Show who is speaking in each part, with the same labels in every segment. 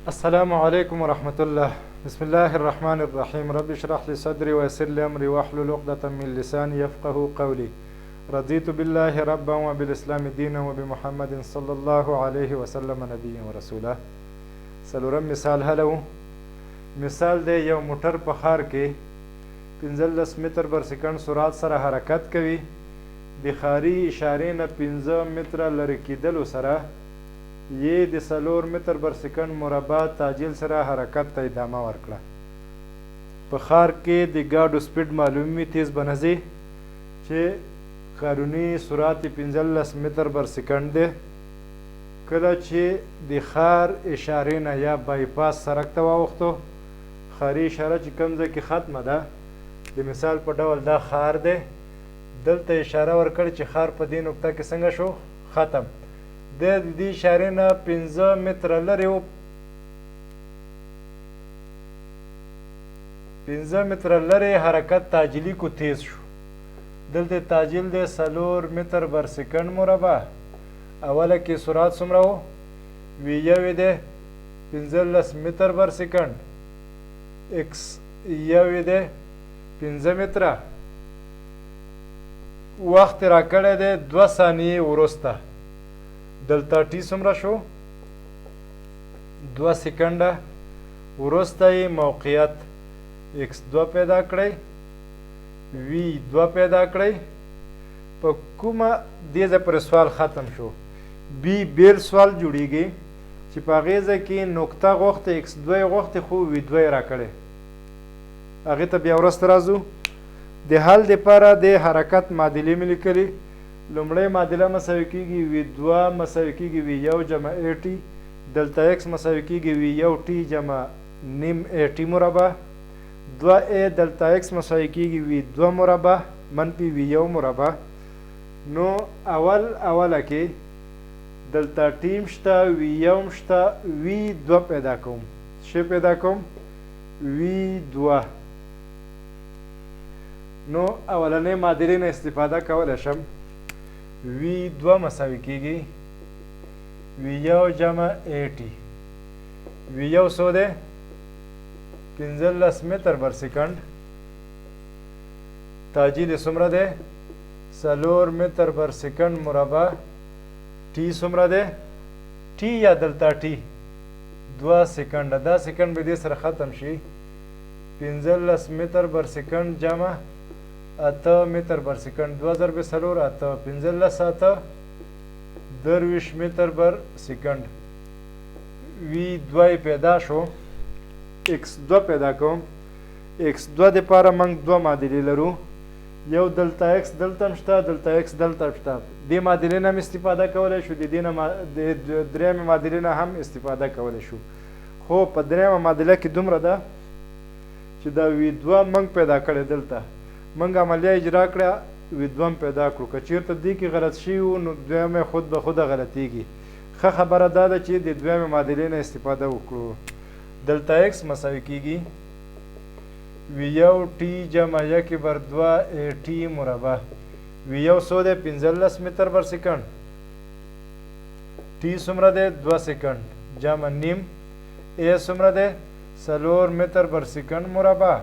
Speaker 1: السلام عليكم ورحمة الله. بسم الله الرحمن الرحيم. رب اشرح لي صدري ويسر لي أمري واحلل عقدة من لساني يفقه قولي. رضيت بالله ربا وبالإسلام دينا وبمحمد صلى الله عليه وسلم نبيا ورسولا. څلورم مثال هلو. مثال دی یو موټر په ښار کې 15 متر بر سکند سرعت سره حرکت کوي. د ښاري اشارې نه 15 متره لرې کېدلو سره یې د 4 متر بر سکند مربع تعجیل سره حرکت ته ادامه ورکړه. په ښار کې د ګاډو سپیډ معلوم وي، تیز به نه ځي چې قانوني سرعت 15 متر بر سکند دی. کله چې د ښار اشارې نه یا بایپاس سړک ته واوښتو، ښاري اشاره چې کوم ځای کې ختمه ده، د مثال په ډول دا ښار دی، دلته اشاره ورکړې چې ښار په دې نقطه کې څنګه شو ختم. د دې اشارې نه 15 متره لرې و، 15 متره لرې حرکت تعجیلي کو تیز شو. دلته تعجیل دی 4 متر بر سکند مربع. اوله کې سرعت څومره و؟ ویوې دی 15 متر بر سکند. اکس یوې دی 15 متره. وخت راکړی دی 2 ثانیې وروسته. دلته ټي څومره شو؟ 2 سکنډه. وروسته یې موقعیت x2 پیدا کړئ، v2 پیدا کړئ. په کومه دې ځای پورې سوال ختم شو. بی بیل سوال جوړیږي چې په هغې ځای کې نقطه غوښتې، x2 یې غوښتې خو v2 یې راکړی. هغې ته بیا وروسته راځو. د حل دپاره د حرکت معادلې مې لیکلي. لومړی معادله مساوي کېږي v2 مساوي کېږي v1 جمع at. دلته x مساوي کېږي v1 t جمع نیم at مربع. 2a دلته x مساوي کېږي v2 مربع منفي v1 مربع. نو اوله کې دلته ټیم شته، v1 شته، v2 پیدا کوم. څه پیدا کوم؟ v2. نو اولنۍ معادلې نه استفاده کولی شم. v2 مساوي کېږي v1 جمع at. v1 څو دی؟ 15 متر بر سکند. تعجیل یې څومره دی؟ 4 متر بر سکند مربع. ټي څومره دی؟ ټي یا دلته ټي 2 سکنډه. دا سکند به دې سره ختم شي. 15 متر بر سکند جمع 8 متر بر سکند. 2 ضرب 4 8 15 8 22 متر بر سکند. v2 پیدا شو. x2 پیدا کوم. x2 دپاره موږ دوه معادلې لرو. یو دلته x دلته شته، دلته x دلته شته. دې معادلې نه هم استفاده کولی شو، د دې نه د درېیمې معادلې نه هم استفاده کولی شو. خو په درېیمه معادله کې دومره ده چې دا v2 موږ پیدا کړی. دلته موږ عملیه اجرا کړه، v2 هم پیدا کړو. که چېرته دې کې غلط شوي وو نو دویمه خود به خوده غلطیږي. ښه خبره دا ده چې د دویمې معادلې نه استفاده وکړو. دلته x مساوي کېږي v1 t جمع 1 بر 2 at مربع. v1 څو دی؟ 15 متر بر سکند. t څومره دی؟ 2 سکند جمع نیم. a څومره دی؟ 4 متر بر سکند مربع.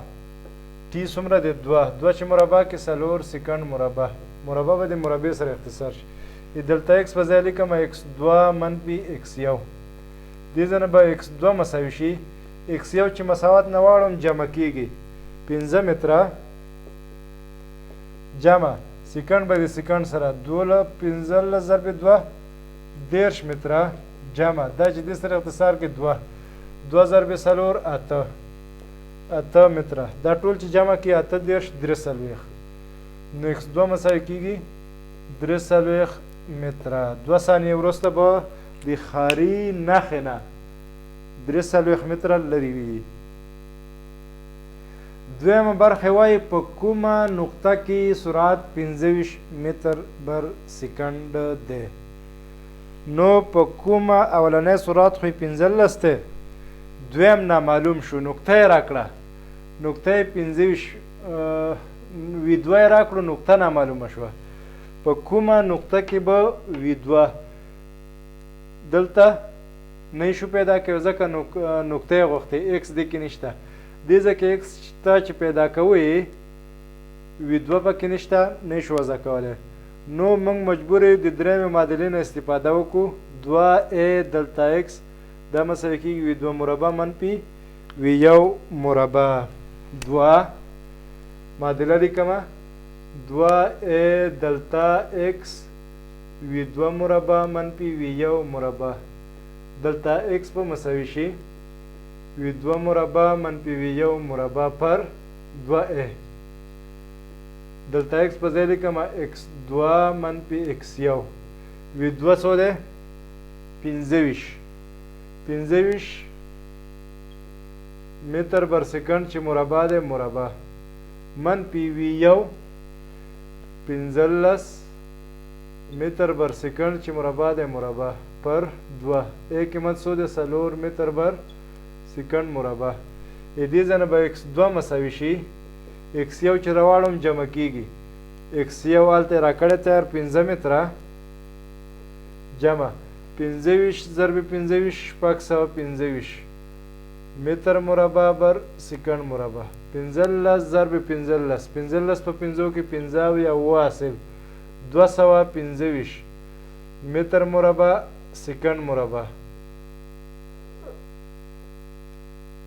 Speaker 1: टी څومره دی؟ 2 چې مربع کې 4 سکند مربع. مربع به د مربع سره اختصار شي. دلته x په ځای لیکم x2 منفي x1. دې ځای نه به x2 مساوي شي. x1 چې مساوات نه واړم جمع کېږي 15 متره جمع سکند به د سکند سره 15 ضرب 2 10 متره جمع دا چې دې سره اختصار کې 2 ضرب 4 8 متره. دا ټول چې جمع کړي 8 10 43. نو x2 مساوي کېږي 43 متره. 2 ثانیې وروسته به د ښاري نښې نه 43 متره لرې وي. دویمه برخه وایي په کومه نقطه کې سرعت 25 متر بر سکند دی. نو په کومه اولنی سرعت خو 15 دی، دویم نامعلوم شو. نقطه یې راکړه، نقطه یې 25 v2 یې راکړو، نقطه نامعلومه شوه. په کومه نقطه کې به v2 دلته نه شو پیدا کوي ځکه نقطه یې غوښتې ایکس دې کې نشته دې ځای کې ایکس شته چې پیدا کوئ وي دوه پکې نشته نه شو وضع کولی نو موږ مجبور یو د درېیمې معادلې نه استفاده وکړو 2a دلتا ایکس دا مساوي کېږي وي دوه مربع منفي وي یو مربع دوه معادله لیکمه 2a دلتا ایکس وي دوه مربع منفي وي یو مربع دلتا ایکس په مساوي شي وي دوه مربع منفي وي یو مربع پر 2a دلتا ایکس په ځای لیکمه ایکس دوه منفي ایکس یو وي دوه څو دی 25 متر بر سکند چې مربع دی مربع منفي وي یو 15 متر بر سکند چې مربع دی مربع پر 2 ا قیمت څو دی 4 متر بر سکند مربع دې ځای نه به ایکس دوه مساوي شي ایکس یو چې راواړم جمع کېږي ایکس یو هلته یې راکړی تیار 15 متره جمع 25 ضرب 25 625 متر مربع بر سکند مربع 15 ضرب 15 15 په 5 کې 15 یا 9 حاصل 225 متر مربع سکند مربع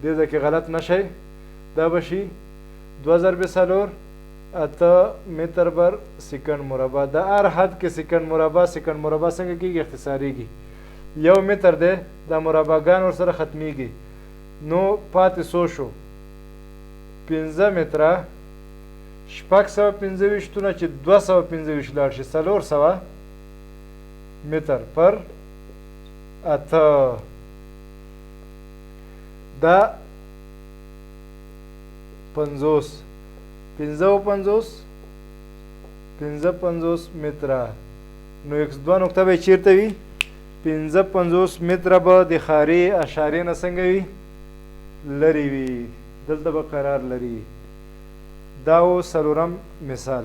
Speaker 1: دې ځای کې غلط نشئ دا به شي 2 ضرب 4 8 متر بر سکند مربع د هر حد کې سکند مربع څنګه کېږي اختصاریږي یو متر دی دا مربعګان ورسره ختمیږي نو پاتې څو شو 15 متره 625 تونه چې 225 لاړ شي 400 متر پر 8 دا 50 متره نو ایکس دوه نقطه به چیرته وي 55 متره به د خارې اشارې نه څنګه وي لرې وي دلته به قرار لري دا و څلورم مثال